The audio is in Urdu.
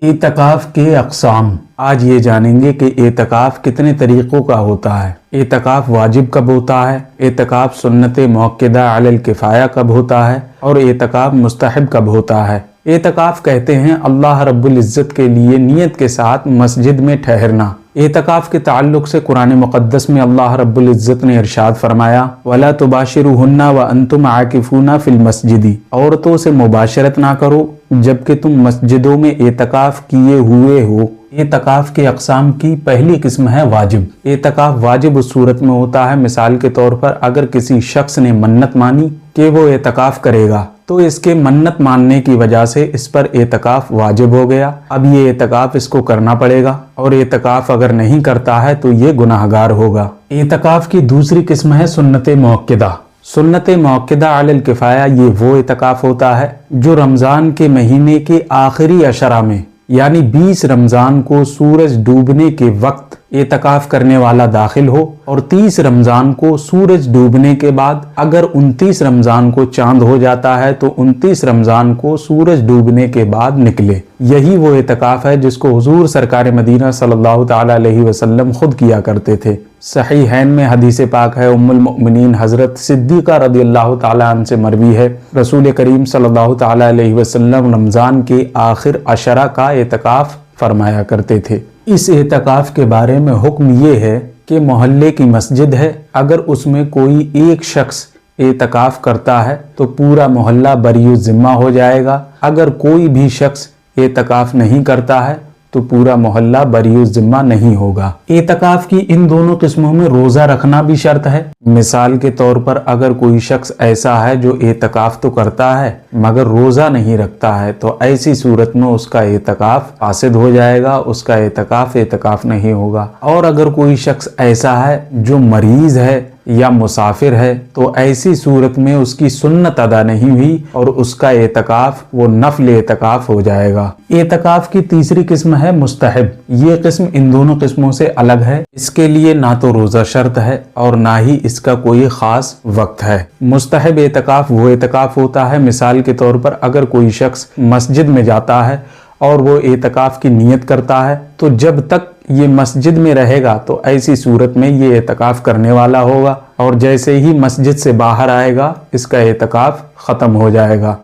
اعتکاف کے اقسام آج یہ جانیں گے کہ اعتکاف کتنے طریقوں کا ہوتا ہے، اعتکاف واجب کب ہوتا ہے، اعتکاف سنت موقدہ علی الکفایہ کب ہوتا ہے اور اعتکاف مستحب کب ہوتا ہے۔ اعتکاف کہتے ہیں اللہ رب العزت کے لیے نیت کے ساتھ مسجد میں ٹھہرنا۔ اعتکاف کے تعلق سے قرآن مقدس میں اللہ رب العزت نے ارشاد فرمایا وَلَا تُبَاشِرُوهُنَّ وَأَنْتُمْ عَاكِفُونَ فِي الْمَسْجِدِ، عورتوں سے مباشرت نہ کرو جبکہ تم مسجدوں میں اعتکاف کیے ہوئے ہو۔ اعتکاف کے اقسام کی پہلی قسم ہے واجب۔ اعتکاف واجب اس صورت میں ہوتا ہے، مثال کے طور پر اگر کسی شخص نے منت مانی کہ وہ اعتکاف کرے گا تو اس کے منت ماننے کی وجہ سے اس پر اعتکاف واجب ہو گیا، اب یہ اعتکاف اس کو کرنا پڑے گا، اور اعتکاف اگر نہیں کرتا ہے تو یہ گناہگار ہوگا۔ اعتکاف کی دوسری قسم ہے سنت موقدہ۔ سنت موقدہ علی الکفایہ یہ وہ اعتکاف ہوتا ہے جو رمضان کے مہینے کے آخری عشرہ میں یعنی 20 رمضان کو سورج ڈوبنے کے وقت اعتکاف کرنے والا داخل ہو اور 30 رمضان کو سورج ڈوبنے کے بعد، اگر 29 رمضان کو چاند ہو جاتا ہے تو 29 رمضان کو سورج ڈوبنے کے بعد نکلے۔ یہی وہ اعتکاف ہے جس کو حضور سرکار مدینہ صلی اللہ تعالی علیہ وسلم خود کیا کرتے تھے۔ صحیحین میں حدیث پاک ہے، ام المؤمنین حضرت صدیقہ رضی اللہ تعالی عنہ سے مروی ہے، رسول کریم صلی اللہ تعالی علیہ وسلم رمضان کے آخر عشرہ کا اعتکاف فرمایا کرتے تھے۔ اس اعتکاف کے بارے میں حکم یہ ہے کہ محلے کی مسجد ہے، اگر اس میں کوئی ایک شخص اعتکاف کرتا ہے تو پورا محلہ بری الذمہ ہو جائے گا، اگر کوئی بھی شخص اعتکاف نہیں کرتا ہے تو پورا محلہ بری الذمہ نہیں ہوگا۔ اعتکاف کی ان دونوں قسموں میں روزہ رکھنا بھی شرط ہے۔ مثال کے طور پر اگر کوئی شخص ایسا ہے جو اعتکاف تو کرتا ہے مگر روزہ نہیں رکھتا ہے تو ایسی صورت میں اس کا اعتکاف فاسد ہو جائے گا، اس کا اعتکاف نہیں ہوگا۔ اور اگر کوئی شخص ایسا ہے جو مریض ہے یا مسافر ہے تو ایسی صورت میں اس کی سنت ادا نہیں ہوئی اور اس کا اعتکاف وہ نفل اعتکاف ہو جائے گا۔ اعتکاف کی تیسری قسم ہے مستحب۔ یہ قسم ان دونوں قسموں سے الگ ہے، اس کے لیے نہ تو روزہ شرط ہے اور نہ ہی اس کا کوئی خاص وقت ہے۔ مستحب اعتکاف وہ اعتکاف ہوتا ہے، مثال کے طور پر اگر کوئی شخص مسجد میں جاتا ہے اور وہ اعتکاف کی نیت کرتا ہے تو جب تک یہ مسجد میں رہے گا تو ایسی صورت میں یہ اعتکاف کرنے والا ہوگا، اور جیسے ہی مسجد سے باہر آئے گا اس کا اعتکاف ختم ہو جائے گا۔